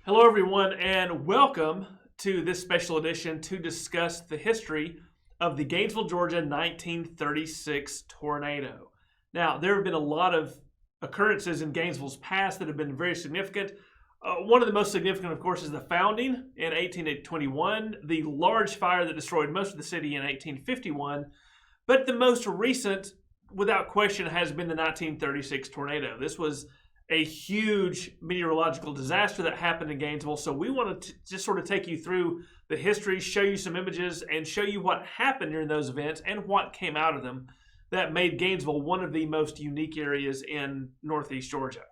Hello, everyone, and welcome to this special edition to discuss the history of the Gainesville, Georgia 1936 tornado. Now, there have been a lot of occurrences in Gainesville's past that have been very significant. One of the most significant, of course, is the founding in 1821, the large fire that destroyed most of the city in 1851. But the most recent, without question, has been the 1936 tornado. This was a huge meteorological disaster that happened in Gainesville. So we want to just sort of take you through the history, show you some images, and show you what happened during those events and what came out of them that made Gainesville one of the most unique areas in Northeast Georgia.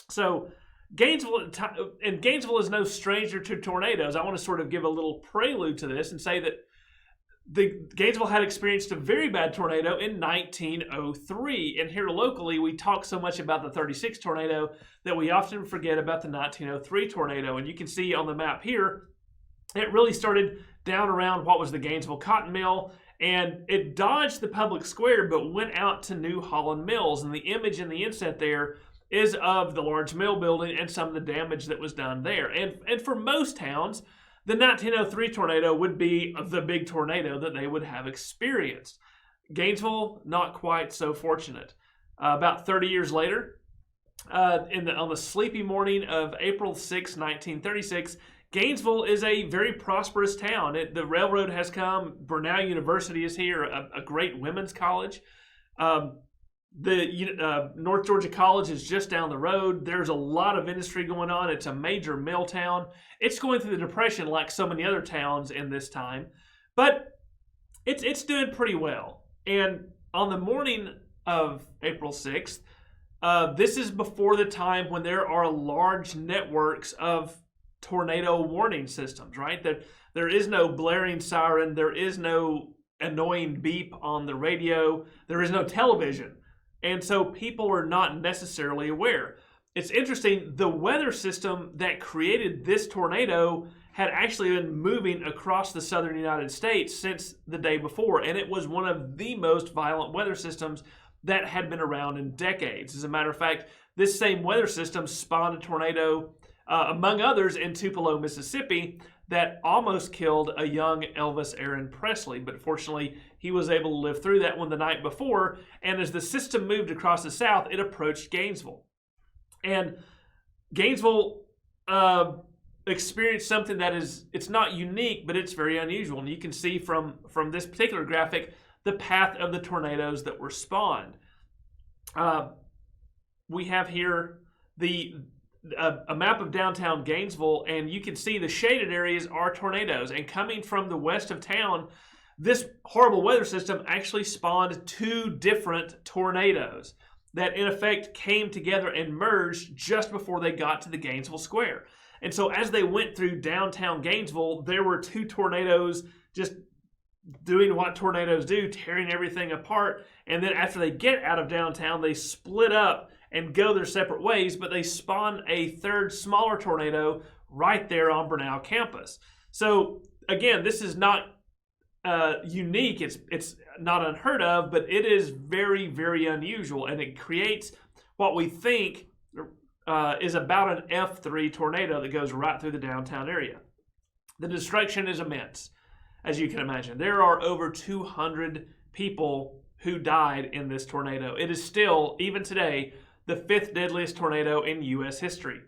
So Gainesville is no stranger to tornadoes. I want to sort of give a little prelude to this and say that Gainesville had experienced a very bad tornado in 1903. And here locally, we talk so much about the 36 tornado that we often forget about the 1903 tornado. And you can see on the map here, it really started down around what was the Gainesville Cotton Mill. And it dodged the public square, but went out to New Holland Mills. And the image in the inset there is of the large mill building and some of the damage that was done there. And for most towns, the 1903 tornado would be the big tornado that they would have experienced. Gainesville, not quite so fortunate. About 30 years later, on the sleepy morning of April 6, 1936, Gainesville is a very prosperous town. The railroad has come. Brenau University is here, a great women's college. The North Georgia College is just down the road. There's a lot of industry going on. It's a major mill town. It's going through the Depression like so many other towns in this time, but it's doing pretty well. And on the morning of April 6th, this is before the time when there are large networks of tornado warning systems, right? There is no blaring siren. There is no annoying beep on the radio. There is no television. And so people are not necessarily aware. It's interesting, the weather system that created this tornado had actually been moving across the southern United States since the day before, and it was one of the most violent weather systems that had been around in decades. As a matter of fact, this same weather system spawned a tornado, among others, in Tupelo, Mississippi, that almost killed a young Elvis Aaron Presley. But fortunately, he was able to live through that one the night before. And as the system moved across the south, it approached Gainesville. And Gainesville experienced something that it's not unique, but it's very unusual. And you can see from this particular graphic the path of the tornadoes that were spawned. We have here a map of downtown Gainesville, and you can see the shaded areas are tornadoes. And coming from the west of town, this horrible weather system actually spawned two different tornadoes that in effect came together and merged just before they got to the Gainesville Square. And so as they went through downtown Gainesville, there were two tornadoes just doing what tornadoes do, tearing everything apart. And then after they get out of downtown, they split up and go their separate ways, but they spawn a third smaller tornado right there on Brenau campus. So again, this is not unique. It's not unheard of, but it is very, very unusual, and it creates what we think is about an F3 tornado that goes right through the downtown area. The destruction is immense, as you can imagine. There are over 200 people who died in this tornado. It is still, even today, the fifth deadliest tornado in U.S. history.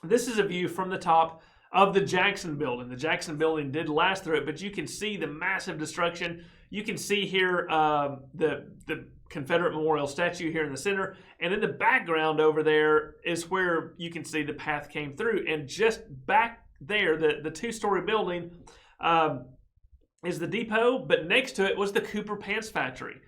This is a view from the top of the Jackson Building. The Jackson Building did last through it, but you can see the massive destruction. You can see here the Confederate Memorial statue here in the center, and in the background over there is where you can see the path came through. And just back there, the two-story building is the depot, but next to it was the Cooper Pants Factory.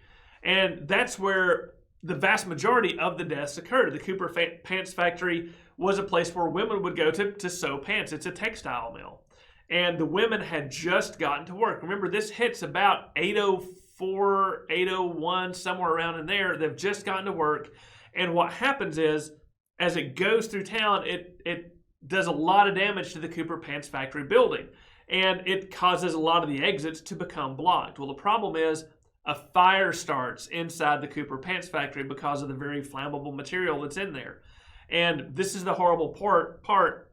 And that's where the vast majority of the deaths occurred. The Cooper Pants Factory was a place where women would go to sew pants. It's a textile mill. And the women had just gotten to work. Remember, this hits about 8:04, 8:01, somewhere around in there. They've just gotten to work. And what happens is, as it goes through town, it does a lot of damage to the Cooper Pants Factory building. And it causes a lot of the exits to become blocked. Well, the problem is, a fire starts inside the Cooper Pants Factory because of the very flammable material that's in there. And this is the horrible part.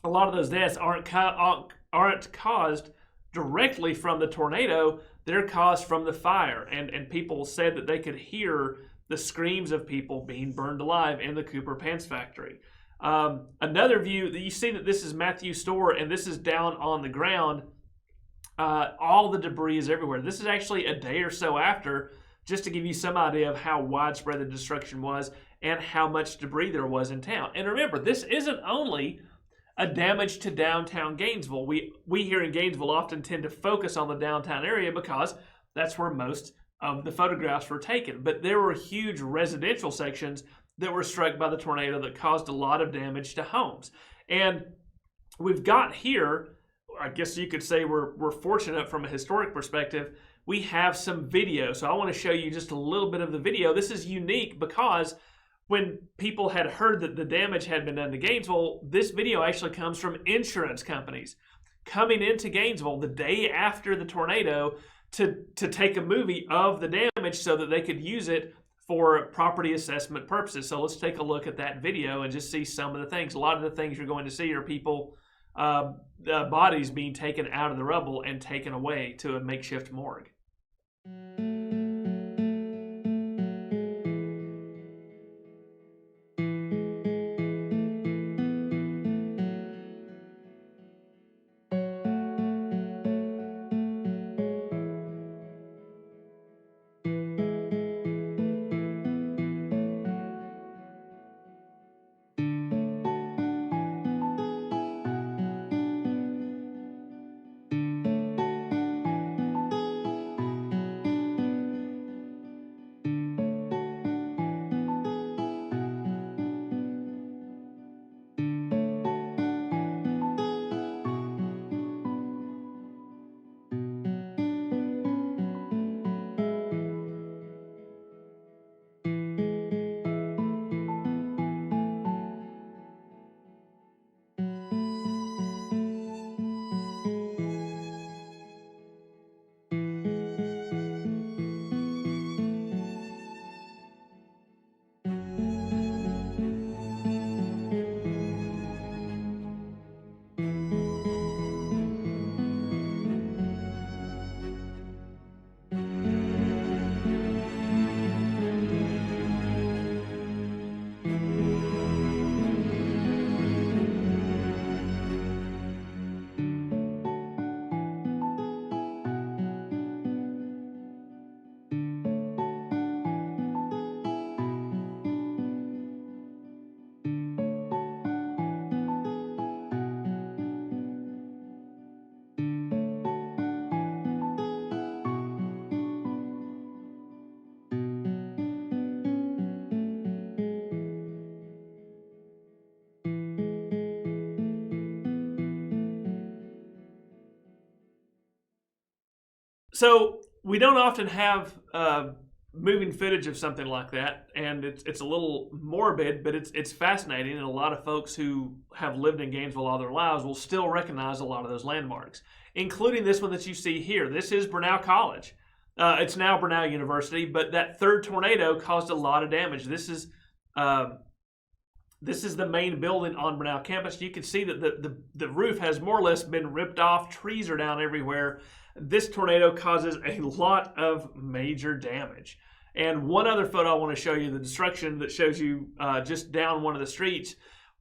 a lot of those deaths aren't caused directly from the tornado. They're caused from the fire. And people said that they could hear the screams of people being burned alive in the Cooper Pants factory. Another view, you see that this is Matthew's store, and this is down on the ground. All the debris is everywhere. This is actually a day or so after, just to give you some idea of how widespread the destruction was and how much debris there was in town. And remember, this isn't only a damage to downtown Gainesville. We here in Gainesville often tend to focus on the downtown area because that's where most of the photographs were taken. But there were huge residential sections that were struck by the tornado that caused a lot of damage to homes. And we've got here, I guess you could say we're fortunate from a historic perspective, we have some video. So I want to show you just a little bit of the video. This is unique because when people had heard that the damage had been done to Gainesville, this video actually comes from insurance companies coming into Gainesville the day after the tornado to take a movie of the damage so that they could use it for property assessment purposes. So let's take a look at that video and just see some of the things. A lot of the things you're going to see are people, bodies being taken out of the rubble and taken away to a makeshift morgue. So we don't often have moving footage of something like that, and it's a little morbid, but it's fascinating, and a lot of folks who have lived in Gainesville all their lives will still recognize a lot of those landmarks, including this one that you see here. This is Brenau College. It's now Brenau University, but that third tornado caused a lot of damage. This is the main building on Brenau campus. You can see that the roof has more or less been ripped off. Trees are down everywhere. This tornado causes a lot of major damage. And one other photo I want to show you, the destruction that shows you just down one of the streets.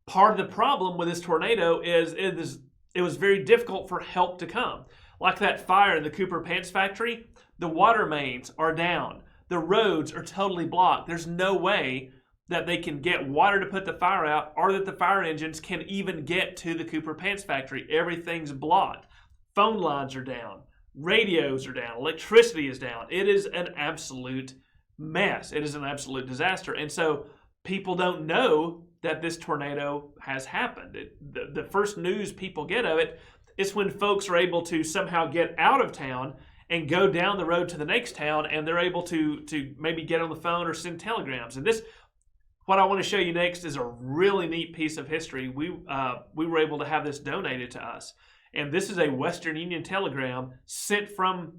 Part of the problem with this tornado is it was very difficult for help to come. Like that fire in the Cooper Pants factory, the water mains are down. The roads are totally blocked. There's no way that they can get water to put the fire out, or that the fire engines can even get to the Cooper Pants factory. Everything's blocked. Phone lines are down. Radios are down. Electricity is down. It is an absolute mess. It is an absolute disaster. And so people don't know that this tornado has happened. The first news people get of it is when folks are able to somehow get out of town and go down the road to the next town, and they're able to maybe get on the phone or send telegrams. And this, what I want to show you next, is a really neat piece of history. We were able to have this donated to us. And this is a Western Union telegram sent from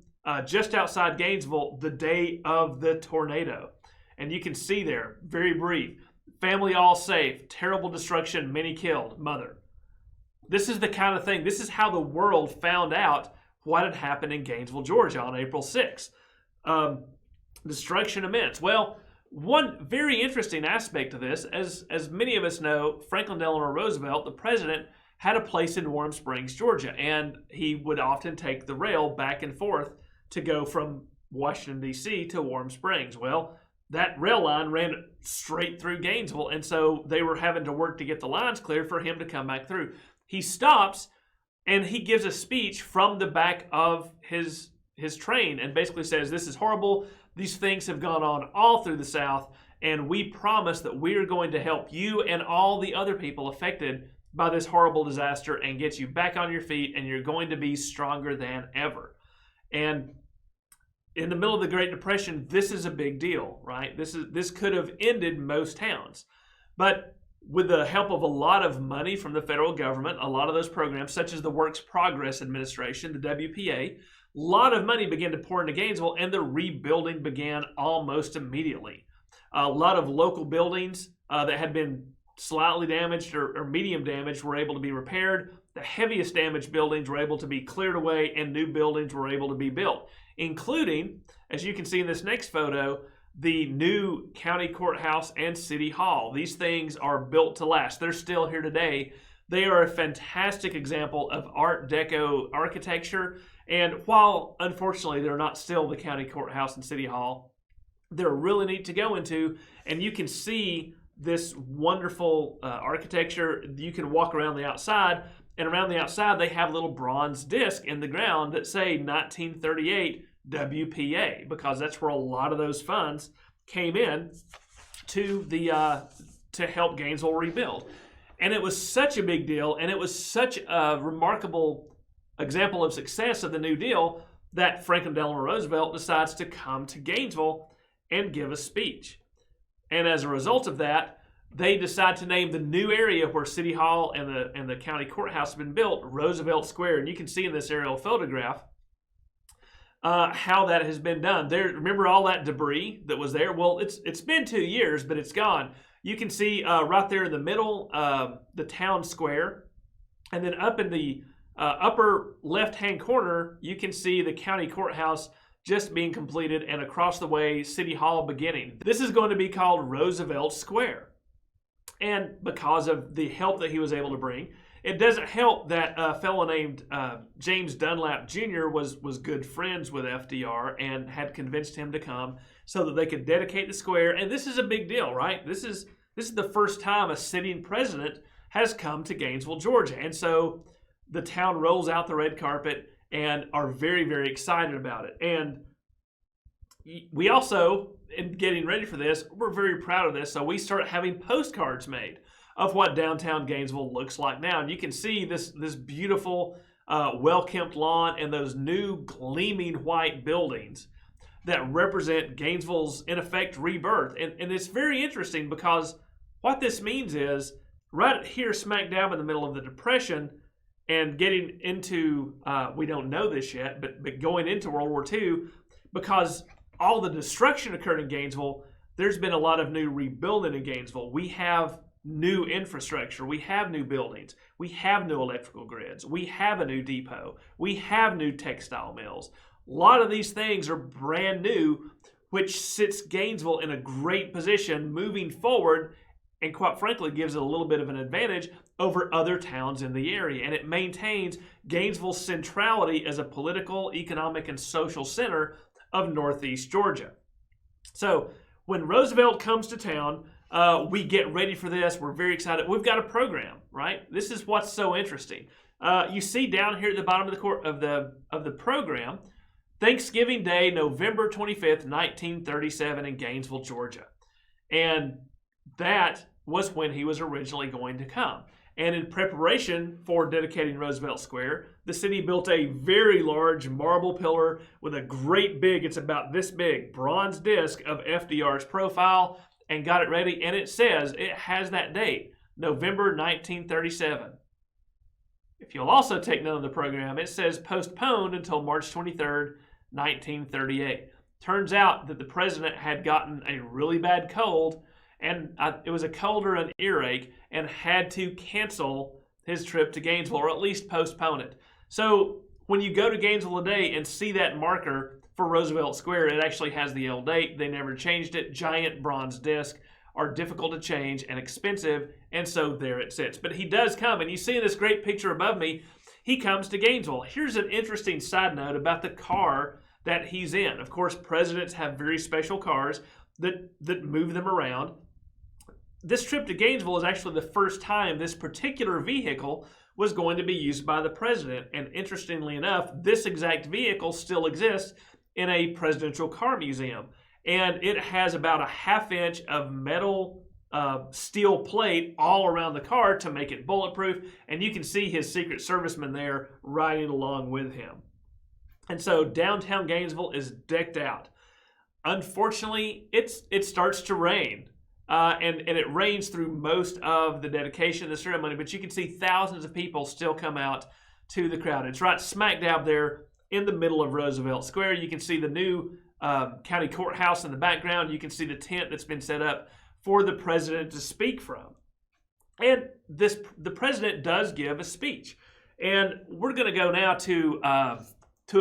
just outside Gainesville the day of the tornado. And you can see there, very brief, family all safe, terrible destruction, many killed, mother. This is the kind of thing, this is how the world found out what had happened in Gainesville, Georgia on April 6th. Destruction immense. Well, one very interesting aspect of this, as many of us know, Franklin Delano Roosevelt, the president, had a place in Warm Springs, Georgia, and he would often take the rail back and forth to go from Washington, D.C. to Warm Springs. Well, that rail line ran straight through Gainesville, and so they were having to work to get the lines clear for him to come back through. He stops, and he gives a speech from the back of his train and basically says, this is horrible. These things have gone on all through the South, and we promise that we are going to help you and all the other people affected by this horrible disaster and get you back on your feet, and you're going to be stronger than ever. And in the middle of the Great Depression, this is a big deal, right? This could have ended most towns. But with the help of a lot of money from the federal government, a lot of those programs, such as the Works Progress Administration, the WPA, a lot of money began to pour into Gainesville, and the rebuilding began almost immediately. A lot of local buildings that had been slightly damaged or medium damaged were able to be repaired. The heaviest damaged buildings were able to be cleared away, and new buildings were able to be built, including, as you can see in this next photo, the new county courthouse and city hall. These things are built to last. They're still here today. They are a fantastic example of Art Deco architecture. And while, unfortunately, they're not still the county courthouse and city hall, they're really neat to go into. And you can see this wonderful architecture. You can walk around the outside, and around the outside, they have little bronze discs in the ground that say 1938 WPA, because that's where a lot of those funds came in to to help Gainesville rebuild. And it was such a big deal, and it was such a remarkable example of success of the New Deal that Franklin Delano Roosevelt decides to come to Gainesville and give a speech. And as a result of that, they decide to name the new area where City Hall and the county courthouse have been built Roosevelt Square. And you can see in this aerial photograph how that has been done. There, remember all that debris that was there? Well, it's been 2 years, but it's gone. You can see right there in the middle, the town square, and then up in the upper left-hand corner, you can see the county courthouse just being completed, and across the way, City Hall beginning. This is going to be called Roosevelt Square. And because of the help that he was able to bring, it doesn't help that a fellow named James Dunlap Jr. was good friends with FDR and had convinced him to come so that they could dedicate the square. And this is a big deal, right? This is the first time a sitting president has come to Gainesville, Georgia. And so the town rolls out the red carpet and are very, very excited about it. And we also, in getting ready for this, we're very proud of this. So we start having postcards made of what downtown Gainesville looks like now. And you can see this beautiful, well-kept lawn and those new gleaming white buildings that represent Gainesville's, in effect, rebirth. And it's very interesting because what this means is right here smack dab in the middle of the Depression and getting into, we don't know this yet, but going into World War II, because all the destruction occurred in Gainesville, there's been a lot of new rebuilding in Gainesville. We have new infrastructure. We have new buildings. We have new electrical grids. We have a new depot. We have new textile mills. A lot of these things are brand new, which sits Gainesville in a great position moving forward, and quite frankly gives it a little bit of an advantage over other towns in the area. And it maintains Gainesville's centrality as a political, economic, and social center of Northeast Georgia. So when Roosevelt comes to town, we get ready for this. We're very excited. We've got a program, right? This is what's so interesting. You see down here at the bottom of the program, Thanksgiving Day, November 25th, 1937 in Gainesville, Georgia. And that was when he was originally going to come. And in preparation for dedicating Roosevelt Square, the city built a very large marble pillar with a great big, it's about this big, bronze disc of FDR's profile, and got it ready. And it says, it has that date, November 1937. If you'll also take note of the program, it says postponed until March 23rd, 1938. Turns out that the president had gotten a really bad cold, and it was a cold or an earache, and had to cancel his trip to Gainesville, or at least postpone it. So when you go to Gainesville today and see that marker for Roosevelt Square, it actually has the L date. They never changed it. Giant bronze discs are difficult to change and expensive, and so there it sits. But he does come, and you see in this great picture above me, he comes to Gainesville. Here's an interesting side note about the car that he's in. Of course, presidents have very special cars that move them around. This trip to Gainesville is actually the first time this particular vehicle was going to be used by the president. And interestingly enough, this exact vehicle still exists in a presidential car museum. And it has about a half-inch of metal steel plate all around the car to make it bulletproof. And you can see his Secret Servicemen there riding along with him. And so downtown Gainesville is decked out. Unfortunately, it starts to rain. And it rains through most of the dedication of the ceremony, but you can see thousands of people still come out to the crowd. It's right smack dab there in the middle of Roosevelt Square. You can see the new county courthouse in the background. You can see the tent that's been set up for the president to speak from. And the president does give a speech. And we're going to go now to a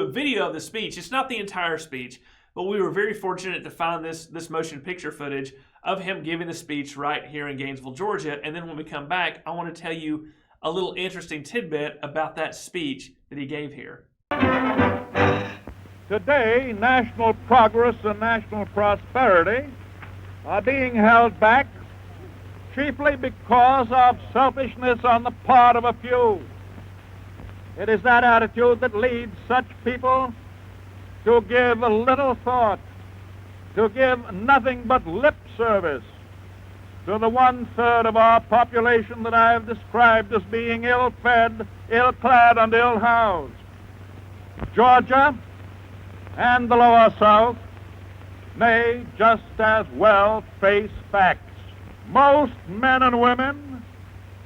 video of the speech. It's not the entire speech, but we were very fortunate to find this motion picture footage of him giving the speech right here in Gainesville, Georgia. And then when we come back, I want to tell you a little interesting tidbit about that speech that he gave here. Today, national progress and national prosperity are being held back chiefly because of selfishness on the part of a few. It is that attitude that leads such people to give little thought, to give nothing but lip service to the 1/3 of our population that I have described as being ill-fed, ill-clad, and ill-housed. Georgia and the Lower South may just as well face facts. Most men and women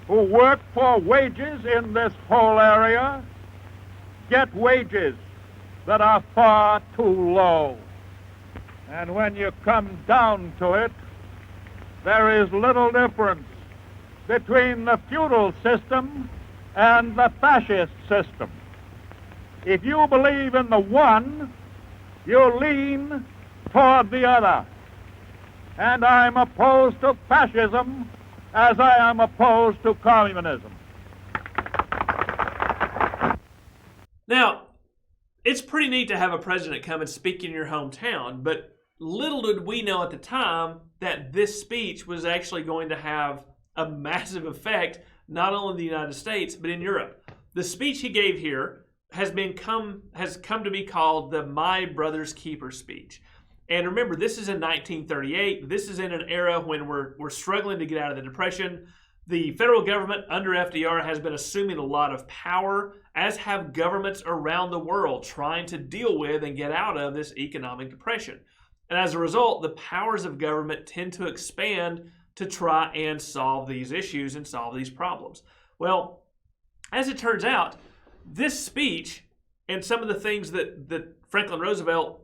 who work for wages in this whole area get wages that are far too low. And when you come down to it, there is little difference between the feudal system and the fascist system. If you believe in the one, you lean toward the other. And I'm opposed to fascism as I am opposed to communism. Now, it's pretty neat to have a president come and speak in your hometown, but little did we know at the time that this speech was actually going to have a massive effect, not only in the United States, but in Europe. The speech he gave here has come to be called the My Brother's Keeper speech. And remember, this is in 1938. This is in an era when we're struggling to get out of the Depression. The federal government under FDR has been assuming a lot of power, as have governments around the world trying to deal with and get out of this economic depression. And as a result, the powers of government tend to expand to try and solve these issues and solve these problems. Well, as it turns out, this speech and some of the things that Franklin Roosevelt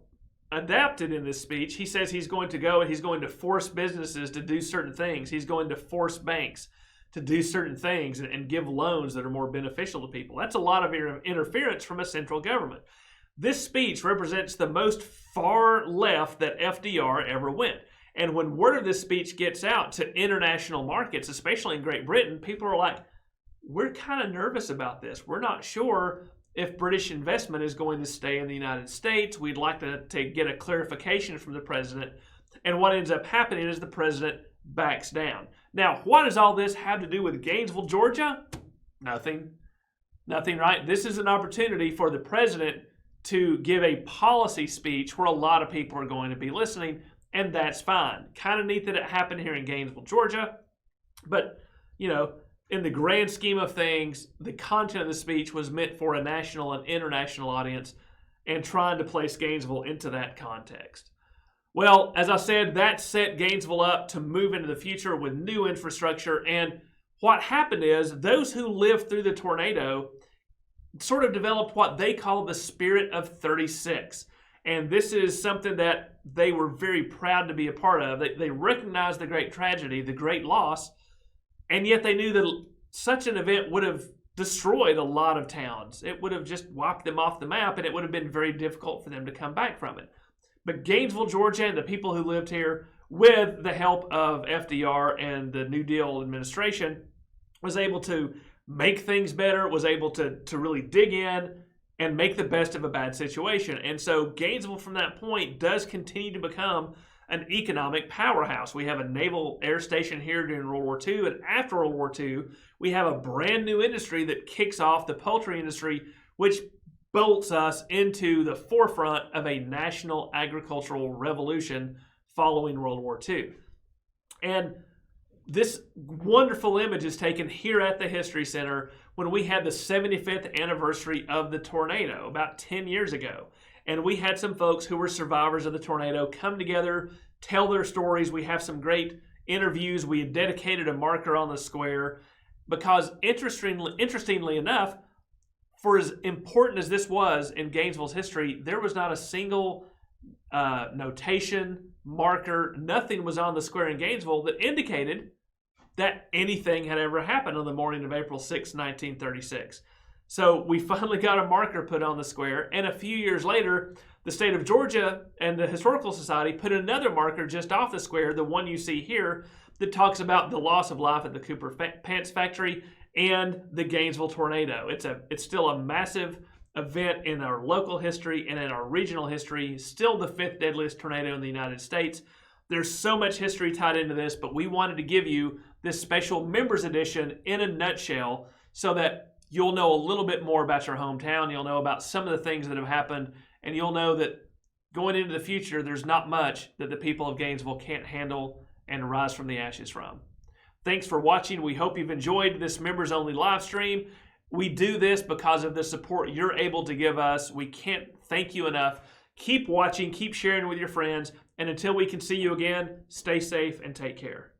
adapted in this speech, he says he's going to go and he's going to force businesses to do certain things. He's going to force banks to do certain things and give loans that are more beneficial to people. That's a lot of interference from a central government. This speech represents the most far left that FDR ever went. And when word of this speech gets out to international markets, especially in Great Britain, people are like, we're kind of nervous about this. We're not sure if British investment is going to stay in the United States. We'd like to get a clarification from the president. And what ends up happening is the president backs down. Now, what does all this have to do with Gainesville, Georgia? Nothing, right? This is an opportunity for the president to give a policy speech where a lot of people are going to be listening, and that's fine. Kind of neat that it happened here in Gainesville, Georgia. But, you know, in the grand scheme of things, the content of the speech was meant for a national and international audience and trying to place Gainesville into that context. Well, as I said, that set Gainesville up to move into the future with new infrastructure. And what happened is those who lived through the tornado sort of developed what they call the spirit of 36. And this is something that they were very proud to be a part of. They recognized the great tragedy, the great loss, and yet they knew that such an event would have destroyed a lot of towns. It would have just wiped them off the map, and it would have been very difficult for them to come back from it. But Gainesville, Georgia, and the people who lived here, with the help of FDR and the New Deal administration, was able to make things better, was able to really dig in and make the best of a bad situation. And so Gainesville, from that point, does continue to become an economic powerhouse. We have a naval air station here during World War II, and after World War II, we have a brand new industry that kicks off the poultry industry, which bolts us into the forefront of a national agricultural revolution following World War II. And this wonderful image is taken here at the History Center when we had the 75th anniversary of the tornado about 10 years ago. And we had some folks who were survivors of the tornado come together, tell their stories. We have some great interviews. We had dedicated a marker on the square because, interestingly enough, for as important as this was in Gainesville's history, there was not a single notation, marker, nothing was on the square in Gainesville that indicated that anything had ever happened on the morning of April 6, 1936. So we finally got a marker put on the square, and a few years later, the state of Georgia and the Historical Society put another marker just off the square, the one you see here, that talks about the loss of life at the Cooper Pants Factory and the Gainesville tornado. It's still a massive event in our local history and in our regional history, still the 5th deadliest tornado in the United States. There's so much history tied into this, but we wanted to give you this special members edition in a nutshell so that you'll know a little bit more about your hometown. You'll know about some of the things that have happened, and you'll know that going into the future, there's not much that the people of Gainesville can't handle and rise from the ashes from. Thanks for watching. We hope you've enjoyed this members-only live stream. We do this because of the support you're able to give us. We can't thank you enough. Keep watching, keep sharing with your friends, and until we can see you again, stay safe and take care.